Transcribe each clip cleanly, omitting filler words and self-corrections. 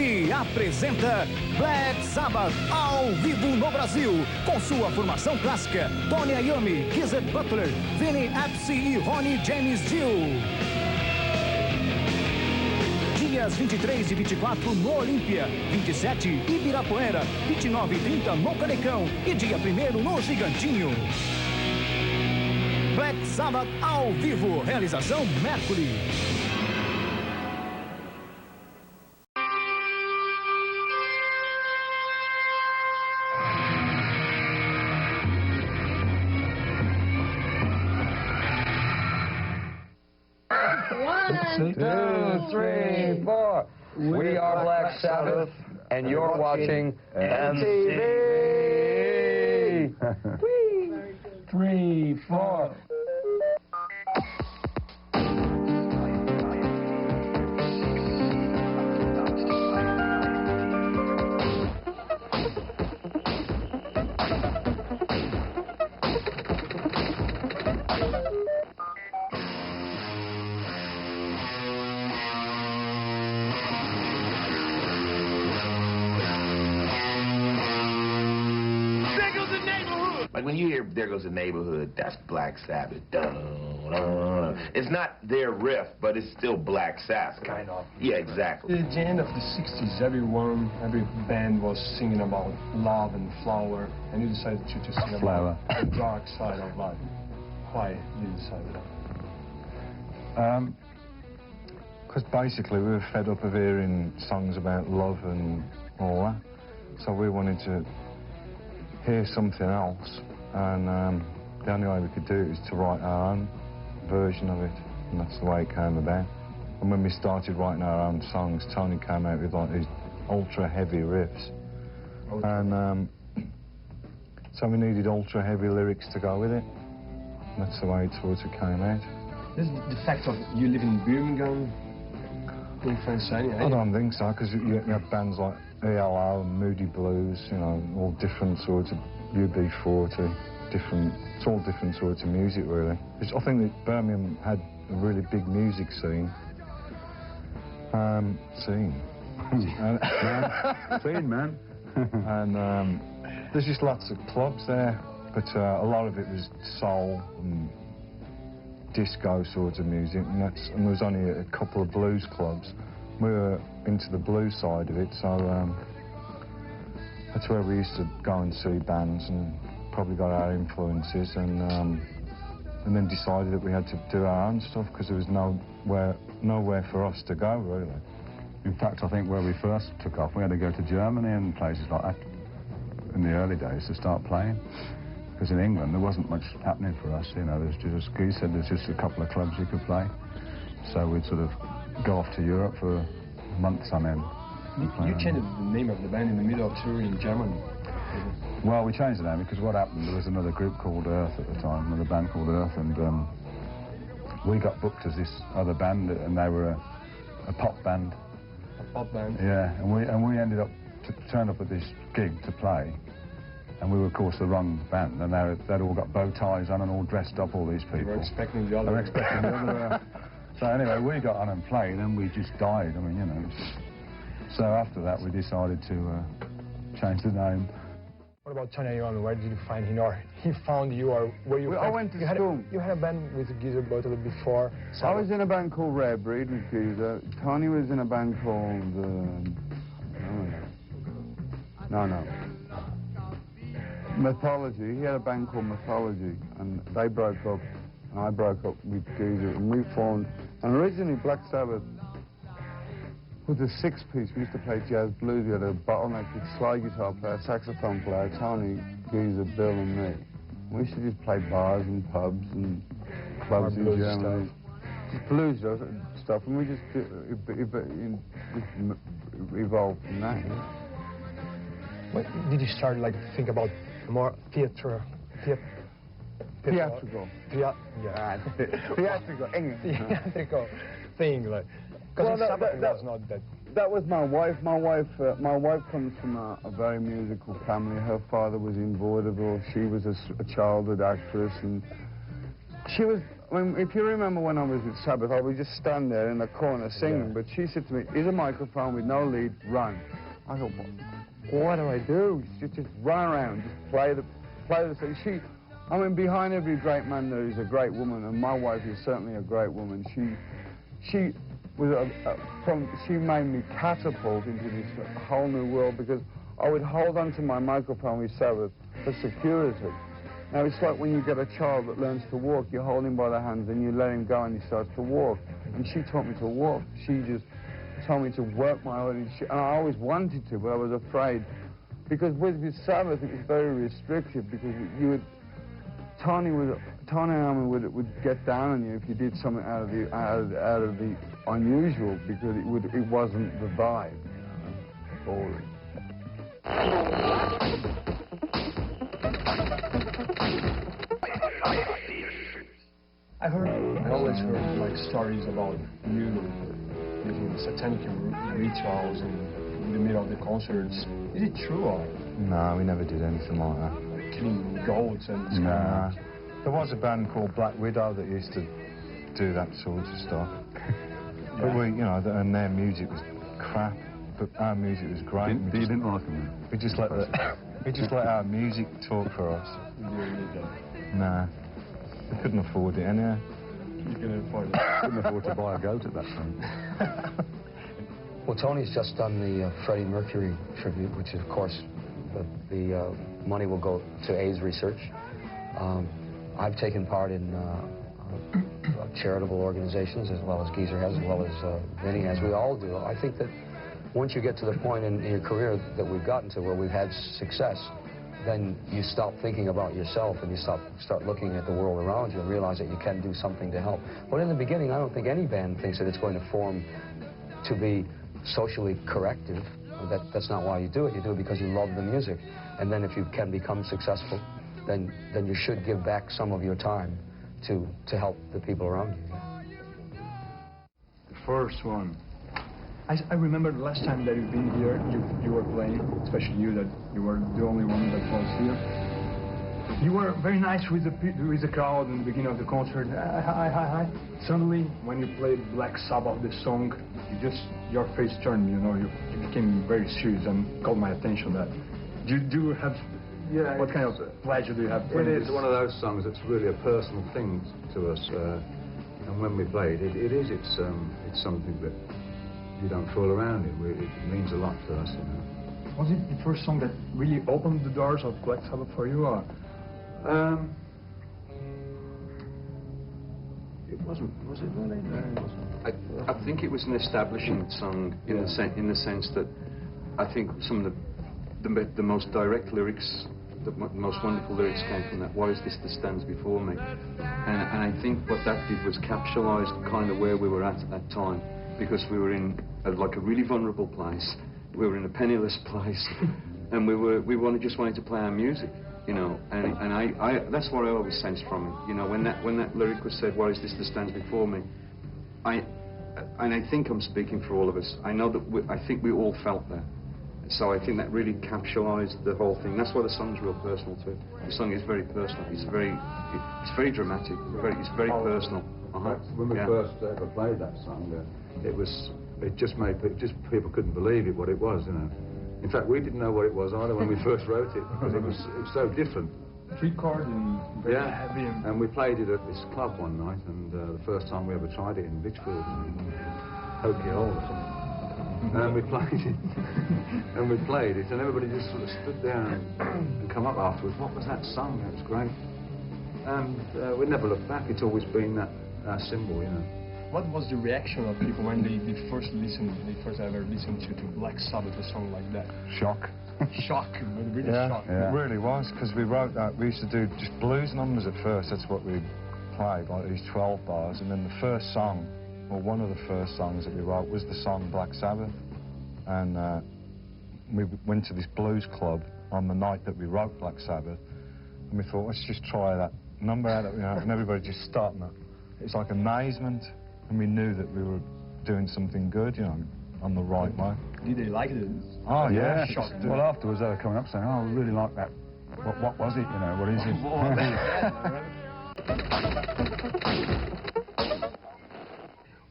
MTV apresenta Black Sabbath ao vivo no Brasil, com sua formação clássica, Tony Iommi, Geezer Butler, Vinny e Ronnie James Dio. Dias 23 e 24 no Olímpia, 27 Ibirapuera, 29 e 30 no Canecão e dia 1º no Gigantinho. Black Sabbath ao vivo, realização Mercury. One, 2, 3, 4. We are Black Sabbath, and you're watching MTV. 3, 4. Like when you hear "There Goes the Neighborhood," that's Black Sabbath. Dun, dun. It's not their riff, but it's still Black Sabbath. Kind of. Yeah, exactly. At the end of the 60s, every band was singing about love and flower, and you decided to sing about the dark side of life. Why did you decide that? Because basically we were fed up of hearing songs about love and all that, so we wanted to hear something else, and the only way we could do it was to write our own version of it, and that's the way it came about. And when we started writing our own songs, Tony came out with like these ultra heavy riffs, and so we needed ultra heavy lyrics to go with it, and that's the way it sort of came out. This is the fact of you live in Birmingham, influence any? I don't think so, because you have bands like ELO and Moody Blues, you know, all different sorts of UB40, it's all different sorts of music, really. I think that Birmingham had a really big music scene. Scene, man. And there's just lots of clubs there, but a lot of it was soul and disco sorts of music, and there was only a couple of blues clubs. We were into the blues side of it, so that's where we used to go and see bands and probably got our influences, and then decided that we had to do our own stuff because there was nowhere for us to go, really. In fact, I think where we first took off, we had to go to Germany and places like that in the early days to start playing. Because in England, there wasn't much happening for us, you know, there's just a couple of clubs you could play. So we'd sort of go off to Europe for months on end. You changed the name of the band in the middle of tour in Germany. Well, we changed the name because what happened, there was another group called Earth at the time, another band called Earth, and we got booked as this other band, and they were a pop band. A pop band? Yeah, and we ended up to turn up at this gig to play, and we were, of course, the wrong band, and they'd all got bow ties on and all dressed up, all these people. You were expecting the other. They were expecting the other. So anyway, we got on and played, and we just died. I mean, you know. So after that, we decided to change the name. What about Tony Iommi? Where did you find him, or he found you, or were you? I went to school. You had a band with Geezer Butler before. I was in a band called Rare Breed with Geezer. Tony was in a band called no. Mythology. He had a band called Mythology, and they broke up, and I broke up with Geezer, and we formed. And originally, Black Sabbath was a six-piece. We used to play jazz blues. We had a bottleneck with slide guitar player, saxophone player, Tony, Geezer, Bill, and me. We used to just play bars and pubs and clubs in Germany. Just blues stuff, and we just evolved from that. When did you start, like, think about more theatrical? Theatrical thing, like. Because Sabbath was not that. That was my wife. My wife comes from a very musical family. Her father was in vaudeville. She was a childhood actress, and she was I mean, if you remember when I was with Sabbath, I would just stand there in the corner singing, but she said to me, here's a microphone with no lead, run. I thought, what do I do? Just run around, just play the thing. I mean, behind every great man there is a great woman, and my wife is certainly a great woman. She was she made me catapult into this whole new world, because I would hold onto my microphone with Sabbath for security. Now, it's like when you get a child that learns to walk, you hold him by the hands and you let him go and he starts to walk. And she taught me to walk. She just told me to work my audience. And I always wanted to, but I was afraid. Because with Sabbath, it was very restrictive, because you would... Tony and Iommi would get down on you if you did something out of the unusual, because it wasn't the vibe, you know, boring. I always heard like stories about you using satanic rituals in the middle of the concerts. Is it true or? No, we never did anything like that. Like killing goats and stuff? Nah. There was a band called Black Widow that used to do that sort of stuff. But we, you know, and their music was crap, but our music was great. You didn't like them? We just let our music talk for us. You didn't need that? Nah. We couldn't afford it anyhow. You couldn't afford it? Couldn't afford to buy a goat at that time. Well, Tony's just done the Freddie Mercury tribute, which of course the money will go to AIDS research. I've taken part in charitable organizations, as well as Geezer has, as well as Vinny, as we all do. I think that once you get to the point in your career that we've gotten to, where we've had success, then you stop thinking about yourself and you start looking at the world around you and realize that you can do something to help. But in the beginning, I don't think any band thinks that it's going to form to be socially corrective. That's not why you do it. You do it because you love the music. And then if you can become successful, then you should give back some of your time to help the people around you. The first one. I remember the last time that you've been here, you were playing, especially you, that you were the only one that was here. You were very nice with the crowd in the beginning of the concert. Hi. Suddenly, when you played Black Sabbath, the song, your face turned, you know, you became very serious and caught my attention. That do you have? Yeah. What kind of pleasure do you have? It is one of those songs that's really a personal thing to us, and when we play it, it's something that you don't fool around in. It means a lot to us, you know. Was it the first song that really opened the doors of Black Sabbath for you, or? It wasn't, was it really? No, it wasn't. I think it was an establishing song in the sense that I think some of the most direct lyrics, the most wonderful lyrics came from that. What is this that stands before me? And I think what that did was capitalize kind of where we were at that time, because we were in like a really vulnerable place. We were in a penniless place, and we just wanted to play our music, you know. And I that's what I always sensed from it, you know. When that lyric was said, "What is this that stands before me?" And I think I'm speaking for all of us. I know that I think we all felt that. So I think that really capitalized the whole thing. That's why the song's real personal too. The song is very personal. It's very dramatic. It's very personal. When we first ever played that song, people couldn't believe it, what it was, you know. In fact, we didn't know what it was either when we first wrote it, because it was so different. 3-chord and very heavy. And we played it at this club one night, and the first time we ever tried it in Lichfield, Hokey Hole or something. And we played it, and everybody just sort of stood there and come up afterwards. What was that song? It was great. And we never looked back. It's always been that symbol, you know. What was the reaction of people when they first ever listened to Black Sabbath, a song like that? Shock. Shock, really shock. Yeah. It really was, because we wrote that. We used to do just blues numbers at first. That's what we played, like these 12 bars. And then the first song, or one of the first songs that we wrote, was the song Black Sabbath. And we went to this blues club on the night that we wrote Black Sabbath, and we thought, let's just try that number out, you know, and everybody just starting it. It's like amazement, and we knew that we were doing something good, you know, on the right way. Did they like it? Oh, yeah. Well, afterwards they were coming up saying, oh, we really like that. What was it, you know, what is it?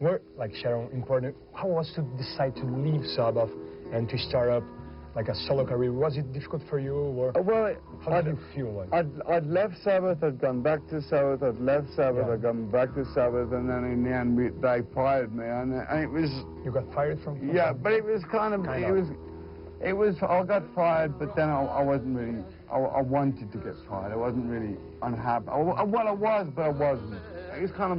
Were, like Sharon, important. How was to decide to leave Sabbath and to start up like a solo career? Was it difficult for you, or how did you feel like? I'd left Sabbath, I'd gone back to Sabbath, I'd left Sabbath, I'd gone back to Sabbath, and then in the end they fired me, and it was... You got fired from yeah, but it was kind of, it was, I got fired, but then I wasn't really, I wanted to get fired. I wasn't really unhappy. Well, I was, but I wasn't. It was kind of,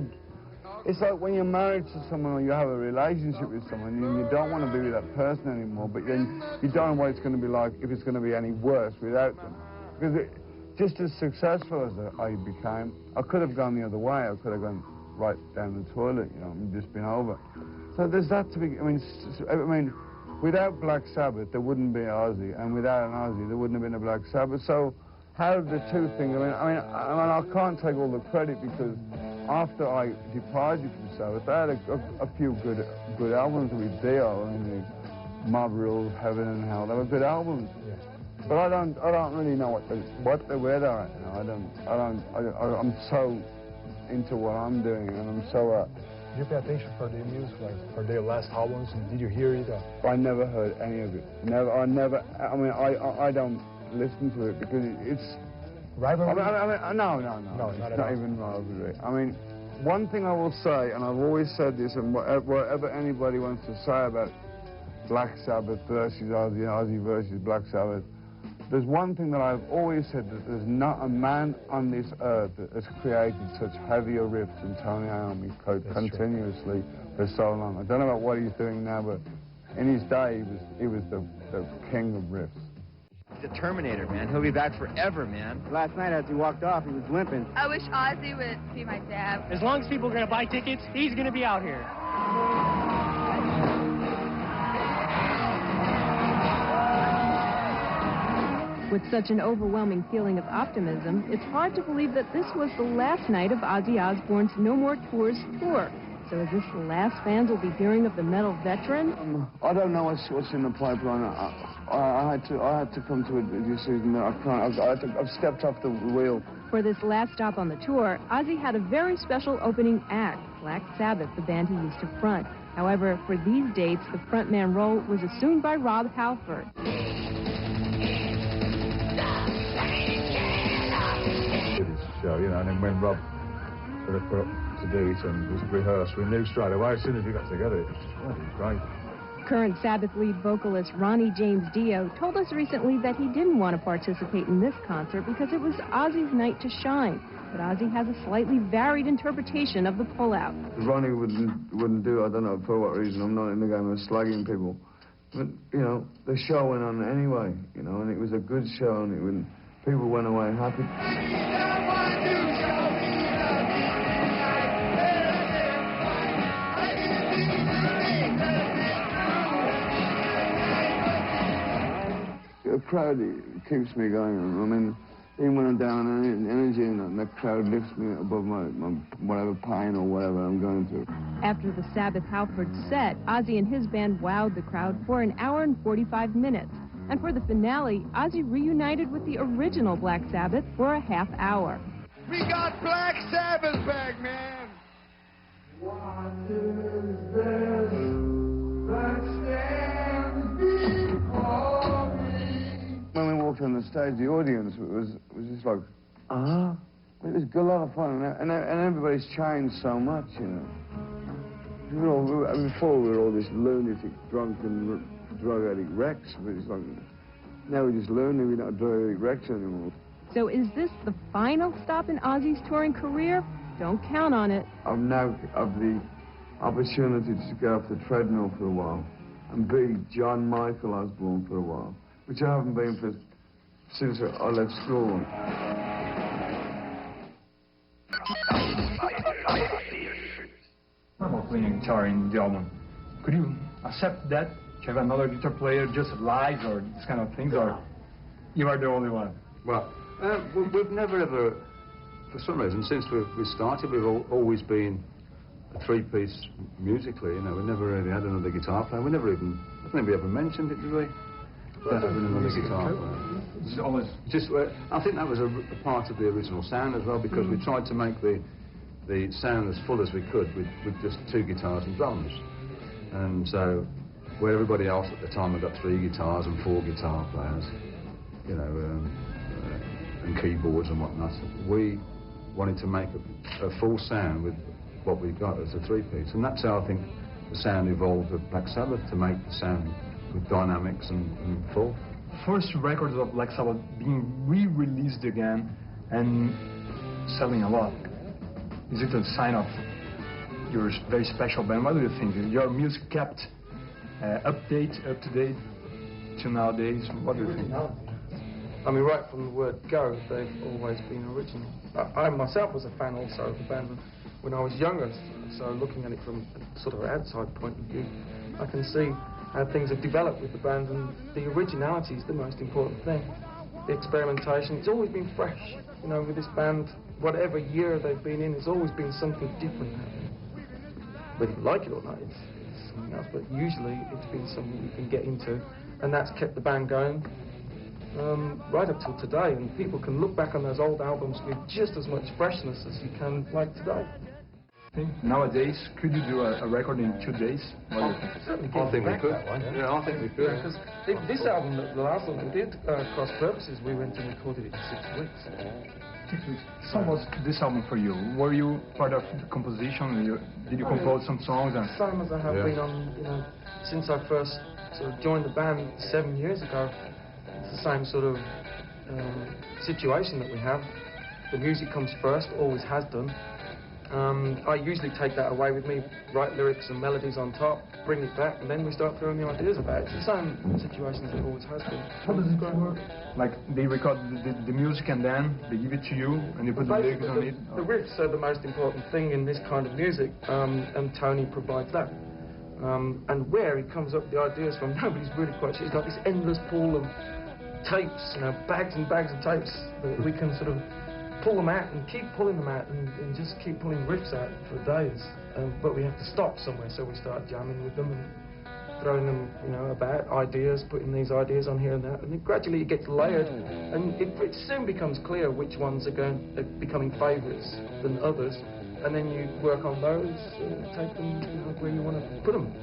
it's like when you're married to someone or you have a relationship with someone and you don't want to be with that person anymore, but then you don't know what it's going to be like, if it's going to be any worse without them. Because just as successful as I became, I could have gone the other way. I could have gone right down the toilet, you know, and just been over. So there's that to be, I mean, without Black Sabbath, there wouldn't be Ozzy, and without an Ozzy, there wouldn't have been a Black Sabbath. So how the two things, I can't take all the credit because after I departed from Sabbath, I had a few good albums with Dio, Mob Rules, Heaven and Hell. They were good albums. Yeah. But I don't really know what they were right now. I'm so into what I'm doing, and I'm so. Did you pay attention for their music, like for their last albums? And did you hear it? I never heard any of it. Never. I don't listen to it because it's. Rivalry? No, it's not even rivalry. I mean, one thing I will say, and I've always said this, and whatever anybody wants to say about Black Sabbath versus Ozzy, Ozzy versus Black Sabbath, there's one thing that I've always said, that there's not a man on this earth that has created such heavier riffs than Tony Iommi continuously for so long. I don't know about what he's doing now, but in his day, he was the king of riffs. He's a Terminator, man. He'll be back forever, man. Last night as he walked off, he was limping. I wish Ozzy would be my dad. As long as people are going to buy tickets, he's going to be out here. With such an overwhelming feeling of optimism, it's hard to believe that this was the last night of Ozzy Osbourne's No More Tours tour. So is this the last fans will be hearing of the metal veteran? I don't know what's in the pipeline. I had to come to a decision that I can't. I've stepped off the wheel. For this last stop on the tour, Ozzy had a very special opening act, Black Sabbath, the band he used to front. However, for these dates, the frontman role was assumed by Rob Halford. Show, you know, and then when Rob put up to do it and was rehearsed, we knew straight away as soon as we got together, it was great. Current Sabbath lead vocalist Ronnie James Dio told us recently that he didn't want to participate in this concert because it was Ozzy's night to shine. But Ozzy has a slightly varied interpretation of the pullout. Ronnie wouldn't do it. I don't know for what reason. I'm not in the game of slugging people. But, you know, the show went on anyway, you know, and it was a good show, and people went away happy. The crowd keeps me going. I mean, even when I'm down in energy, and that crowd lifts me above my whatever pain or whatever I'm going through. After the Sabbath Halford set, Ozzy and his band wowed the crowd for an hour and 45 minutes. And for the finale, Ozzy reunited with the original Black Sabbath for a half hour. We got Black Sabbath back, man! What is this that stands before me? When we walked on the stage, the audience was just like, ah. It was a lot of fun, and everybody's changed so much, you know. Before we were all this lunatic, drunken, drug addict wrecks, but it's like, now we're just learning we're not drug addict wrecks anymore. So is this the final stop in Ozzy's touring career? Don't count on it. I've now have the opportunity to get off the treadmill for a while and be John Michael Osbourne for a while, which I haven't been since I left school. What about playing guitar in the album? Could you accept that? To have another guitar player just live or this kind of things, or you are the only one? Well, we've never ever, for some reason, since we started, we've always been a three-piece musically, you know. We never really had another guitar player. I don't think we ever mentioned it, did we? Having another guitar player. It's always just. I think that was a part of the original sound as well, because we tried to make the sound as full as we could with just 2 guitars and drums, and so where everybody else at the time had got 3 guitars and 4 guitar players, you know, and keyboards and whatnot, we wanted to make a full sound with what we got as a 3-piece, and that's how I think the sound evolved with Black Sabbath, to make the sound with dynamics and full. First records of Black Sabbath being re-released again and selling a lot. Is it a sign of your very special band? What do you think? Your music kept up to date to nowadays? What do you think? I mean, right from the word go, they've always been original. I myself was a fan also of the band when I was younger, so looking at it from a sort of outside point of view, I can see how things have developed with the band, and the originality is the most important thing. The experimentation, it's always been fresh. You know, with this band, whatever year they've been in, there's always been something different happening. Whether you like it or not, it's something else, but usually it's been something you can get into, and that's kept the band going right up till today, and people can look back on those old albums with just as much freshness as you can like today. Nowadays, could you do a record in 2 days? What do you think? Certainly I think we could. Yeah, I think we could. Because this album, the last one we did, Cross Purposes, we went and recorded it in 6 weeks. 6 weeks. So was this album for you? Were you part of the composition? Did you compose some songs? And same as I have been on, you know, since I first sort of joined the band 7 years ago. It's the same sort of situation that we have. The music comes first, always has done. I usually take that away with me, write lyrics and melodies on top, bring it back, and then we start throwing the ideas about it. It's the same situation as it always has been. How does it work? Like, they record the music and then they give it to you and you put the lyrics on it? The riffs are the most important thing in this kind of music, and Tony provides that. And where he comes up with the ideas from, nobody's really quite sure. It's like this endless pool of tapes, you know, bags and bags of tapes that we can sort of pull them out and keep pulling them out and just keep pulling riffs out for days. But we have to stop somewhere, so we start jamming with them and throwing them, you know, about ideas, putting these ideas on here and that, and then gradually it gets layered, and it soon becomes clear which ones are becoming favourites than others, and then you work on those and take them, you know, where you want to put them.